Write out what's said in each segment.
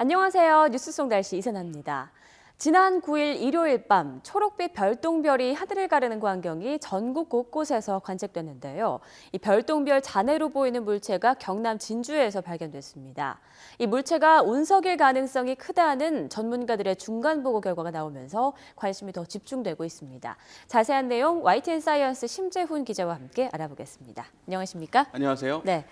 안녕하세요. 뉴스송 날씨 이세나입니다. 지난 9일 일요일 밤 초록빛 별똥별이 하늘을 가르는 광경이 전국 곳곳에서 관측됐는데요. 이 별똥별 잔해로 보이는 물체가 경남 진주에서 발견됐습니다. 이 물체가 운석일 가능성이 크다는 전문가들의 중간 보고 결과가 나오면서 관심이 더 집중되고 있습니다. 자세한 내용 YTN 사이언스 심재훈 기자와 함께 알아보겠습니다. 안녕하십니까? 안녕하세요. 네.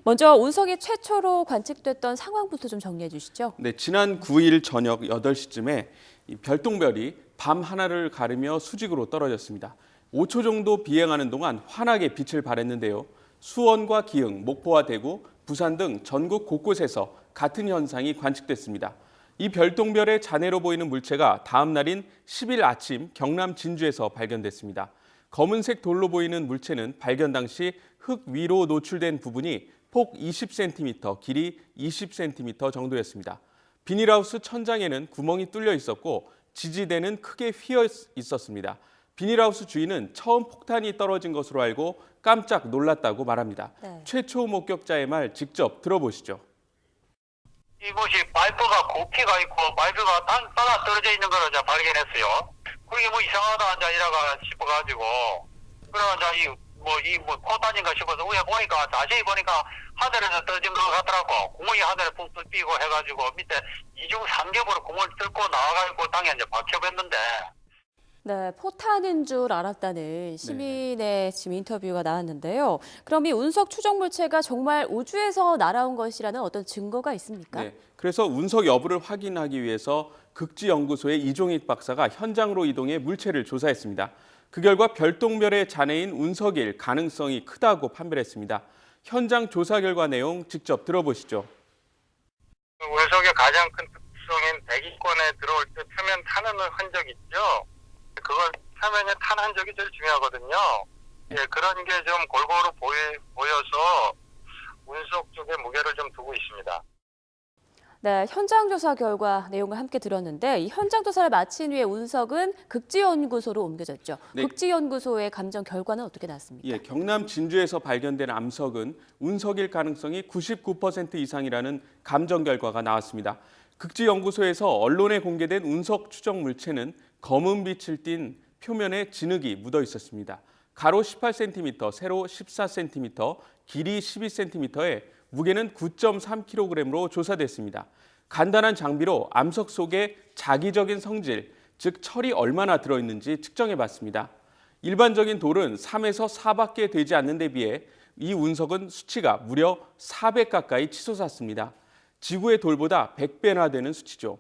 먼저 운석이 최초로 관측됐던 상황부터 좀 정리해 주시죠. 네, 지난 9일 저녁 8시쯤에 이 별똥별이 밤 하늘을 가르며 수직으로 떨어졌습니다. 5초 정도 비행하는 동안 환하게 빛을 발했는데요. 수원과 기흥, 목포와 대구, 부산 등 전국 곳곳에서 같은 현상이 관측됐습니다. 이 별똥별의 잔해로 보이는 물체가 다음 날인 10일 아침 경남 진주에서 발견됐습니다. 검은색 돌로 보이는 물체는 발견 당시 흙 위로 노출된 부분이 폭 20cm, 길이 20cm 정도였습니다. 비닐하우스 천장에는 구멍이 뚫려 있었고 지지대는 크게 휘어 있었습니다. 비닐하우스 주인은 처음 폭탄이 떨어진 것으로 알고 깜짝 놀랐다고 말합니다. 네. 최초 목격자의 말 직접 들어보시죠. 이곳이 발표가 고피가 있고 발표가 땅바닥 떨어져 있는 걸 발견했어요. 그게 이상하다 이라가 싶어가지고 그러자 포탄인가 싶어서 위에 보니까 자세히 보니까 하늘에서 떨어진 것 같더라고. 구멍이 하늘에 푹푹 띄고 해가지고 밑에 이중 삼겹으로 구멍을 뚫고 나와가지고 땅에 박혀봤는데. 네, 포탄인 줄 알았다는 시민의 지금 인터뷰가 나왔는데요. 그럼 이 운석 추정 물체가 정말 우주에서 날아온 것이라는 어떤 증거가 있습니까? 네, 그래서 운석 여부를 확인하기 위해서 극지연구소의 이종익 박사가 현장으로 이동해 물체를 조사했습니다. 그 결과 별똥별의 잔해인 운석일 가능성이 크다고 판별했습니다. 현장 조사 결과 내용 직접 들어보시죠. 운석의 가장 큰 특성인 대기권에 들어올 때 표면 타는 흔적 있죠. 그걸 표면에 탄 흔적이 제일 중요하거든요. 예, 그런 게 좀 골고루 보여서 운석 쪽에 무게를 좀 두고 있습니다. 네, 현장 조사 결과 내용을 함께 들었는데 이 현장 조사를 마친 후에 운석은 극지연구소로 옮겨졌죠. 네. 극지연구소의 감정 결과는 어떻게 나왔습니까? 예, 경남 진주에서 발견된 암석은 운석일 가능성이 99% 이상이라는 감정 결과가 나왔습니다. 극지연구소에서 언론에 공개된 운석 추정 물체는 검은 빛을 띤 표면에 진흙이 묻어 있었습니다. 가로 18cm, 세로 14cm, 길이 12cm에 무게는 9.3kg으로 조사됐습니다. 간단한 장비로 암석 속에 자기적인 성질, 즉 철이 얼마나 들어있는지 측정해봤습니다. 일반적인 돌은 3에서 4밖에 되지 않는 데 비해 이 운석은 수치가 무려 400 가까이 치솟았습니다. 지구의 돌보다 100배나 되는 수치죠.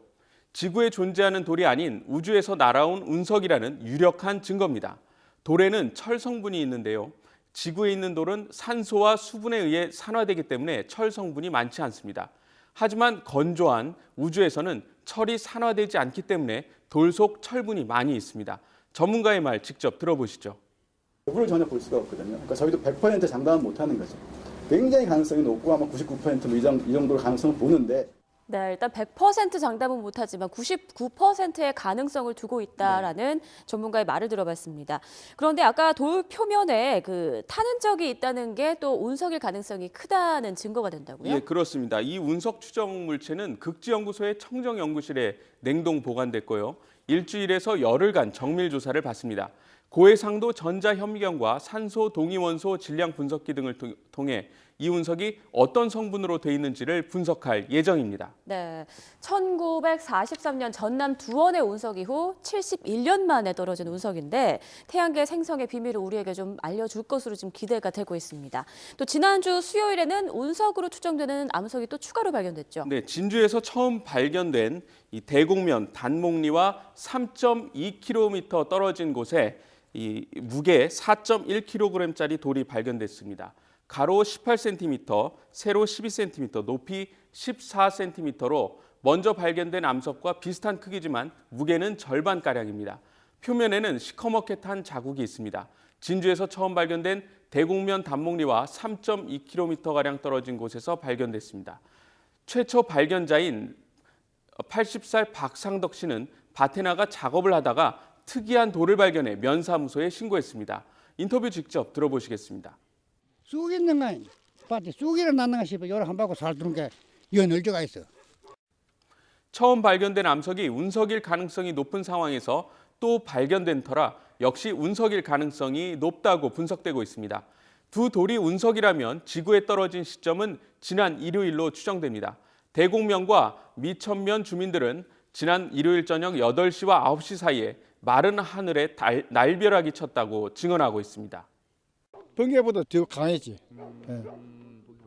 지구에 존재하는 돌이 아닌 우주에서 날아온 운석이라는 유력한 증거입니다. 돌에는 철 성분이 있는데요. 지구에 있는 돌은 산소와 수분에 의해 산화되기 때문에 철 성분이 많지 않습니다. 하지만 건조한 우주에서는 철이 산화되지 않기 때문에 돌 속 철분이 많이 있습니다. 전문가의 말 직접 들어보시죠. 여부를 전혀 볼 수가 없거든요. 그러니까 저희도 100% 장담은 못하는 거죠. 굉장히 가능성이 높고 아마 99%이 정도로 가능성을 보는데 네, 일단 100% 장담은 못하지만 99%의 가능성을 두고 있다라는 전문가의 말을 들어봤습니다. 그런데 아까 돌 표면에 탄 흔적이 있다는 게 또 운석일 가능성이 크다는 증거가 된다고요? 예, 그렇습니다. 이 운석 추정 물체는 극지연구소의 청정연구실에 냉동 보관됐고요. 일주일에서 열흘간 정밀 조사를 받습니다. 고해상도 전자현미경과 산소 동위원소 질량 분석기 등을 통해 이 운석이 어떤 성분으로 돼 있는지를 분석할 예정입니다. 네, 1943년 전남 두원의 운석 이후 71년 만에 떨어진 운석인데 태양계 생성의 비밀을 우리에게 좀 알려줄 것으로 지금 기대가 되고 있습니다. 또 지난주 수요일에는 운석으로 추정되는 암석이 또 추가로 발견됐죠. 네, 진주에서 처음 발견된 이 대곡면 단목리와 3.2km 떨어진 곳에 이 무게 4.1kg짜리 돌이 발견됐습니다. 가로 18cm, 세로 12cm, 높이 14cm로 먼저 발견된 암석과 비슷한 크기지만 무게는 절반가량입니다. 표면에는 시커멓게 탄 자국이 있습니다. 진주에서 처음 발견된 대곡면 단목리와 3.2km가량 떨어진 곳에서 발견됐습니다. 최초 발견자인 80살 박상덕 씨는 밭에 나가 작업을 하다가 특이한 돌을 발견해 면사무소에 신고했습니다. 인터뷰 직접 들어보시겠습니다. 쑥 있는 거 밭에 쑥이 일어났는가 싶어 요래 한 바퀴 살 두는 게 이거 널져가 있어. 처음 발견된 암석이 운석일 가능성이 높은 상황에서 또 발견된 터라 역시 운석일 가능성이 높다고 분석되고 있습니다. 두 돌이 운석이라면 지구에 떨어진 시점은 지난 일요일로 추정됩니다. 대곡면과 미천면 주민들은 지난 일요일 저녁 8시와 9시 사이에 마른 하늘에 날벼락이 쳤다고 증언하고 있습니다. 번개보다 더 강했지. 예.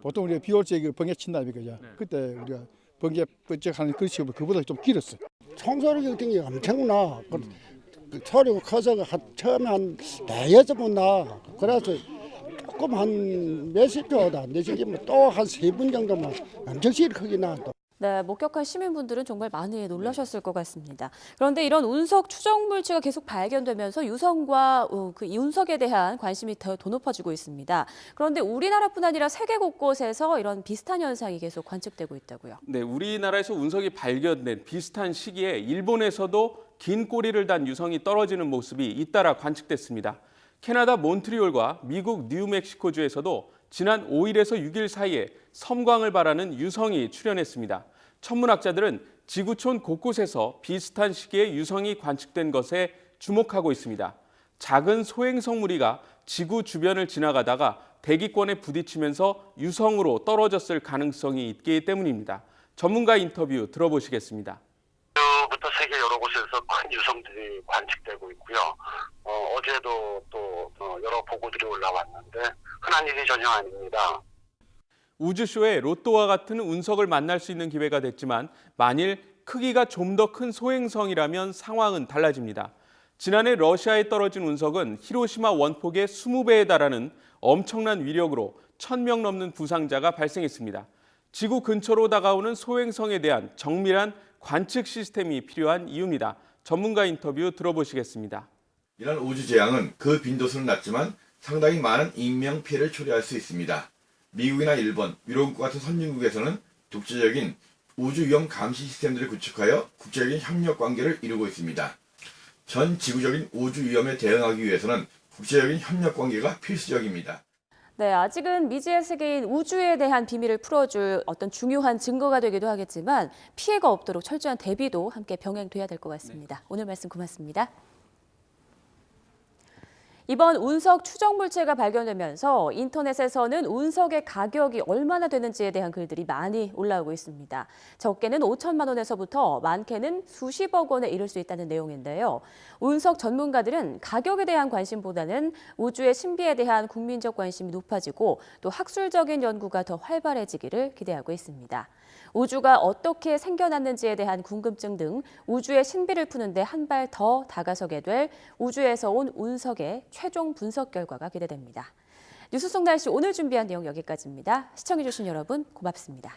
보통 우리가 비 올 때 번개 친다 그죠? 그때 우리가 번개 번쩍하는 그 시간은 그보다 좀 길었어. 총소리 같은 게 엄청나. 그 소리가 커서 처음에 한 4-6번 나. 그래서 조금 한 몇십 초도 안 되지만 또 한 3분 정도만 엄청 크게 나. 또. 네, 목격한 시민분들은 정말 많이 놀라셨을 것 같습니다. 그런데 이런 운석 추정 물체가 계속 발견되면서 유성과 이 운석에 대한 관심이 더 높아지고 있습니다. 그런데 우리나라뿐 아니라 세계 곳곳에서 이런 비슷한 현상이 계속 관측되고 있다고요. 네, 우리나라에서 운석이 발견된 비슷한 시기에 일본에서도 긴 꼬리를 단 유성이 떨어지는 모습이 잇따라 관측됐습니다. 캐나다 몬트리올과 미국 뉴멕시코주에서도 지난 5일에서 6일 사이에 섬광을 발하는 유성이 출현했습니다. 천문학자들은 지구촌 곳곳에서 비슷한 시기에 유성이 관측된 것에 주목하고 있습니다. 작은 소행성 무리가 지구 주변을 지나가다가 대기권에 부딪히면서 유성으로 떨어졌을 가능성이 있기 때문입니다. 전문가 인터뷰 들어보시겠습니다. 부터 세계 여러 곳에서 큰 유성들이 관측되고 있고요. 어제도 또 여러 보고들이 올라왔는데 흔한 일이 전혀 아닙니다. 우주쇼에 로또와 같은 운석을 만날 수 있는 기회가 됐지만 만일 크기가 좀 더 큰 소행성이라면 상황은 달라집니다. 지난해 러시아에 떨어진 운석은 히로시마 원폭의 20배에 달하는 엄청난 위력으로 1,000명 넘는 부상자가 발생했습니다. 지구 근처로 다가오는 소행성에 대한 정밀한 관측 시스템이 필요한 이유입니다. 전문가 인터뷰 들어보시겠습니다. 이런 우주 재앙은 그 빈도수는 낮지만 상당히 많은 인명 피해를 초래할 수 있습니다. 미국이나 일본, 유럽국 같은 선진국에서는 독자적인 우주 위험 감시 시스템들을 구축하여 국제적인 협력 관계를 이루고 있습니다. 전 지구적인 우주 위험에 대응하기 위해서는 국제적인 협력 관계가 필수적입니다. 네, 아직은 미지의 세계인 우주에 대한 비밀을 풀어줄 어떤 중요한 증거가 되기도 하겠지만 피해가 없도록 철저한 대비도 함께 병행돼야 될 것 같습니다. 오늘 말씀 고맙습니다. 이번 운석 추정 물체가 발견되면서 인터넷에서는 운석의 가격이 얼마나 되는지에 대한 글들이 많이 올라오고 있습니다. 적게는 5천만 원에서부터 많게는 수십억 원에 이를 수 있다는 내용인데요. 운석 전문가들은 가격에 대한 관심보다는 우주의 신비에 대한 국민적 관심이 높아지고 또 학술적인 연구가 더 활발해지기를 기대하고 있습니다. 우주가 어떻게 생겨났는지에 대한 궁금증 등 우주의 신비를 푸는데 한 발 더 다가서게 될 우주에서 온 운석의 최종 분석 결과가 기대됩니다. 뉴스 속 날씨 오늘 준비한 내용 여기까지입니다. 시청해주신 여러분 고맙습니다.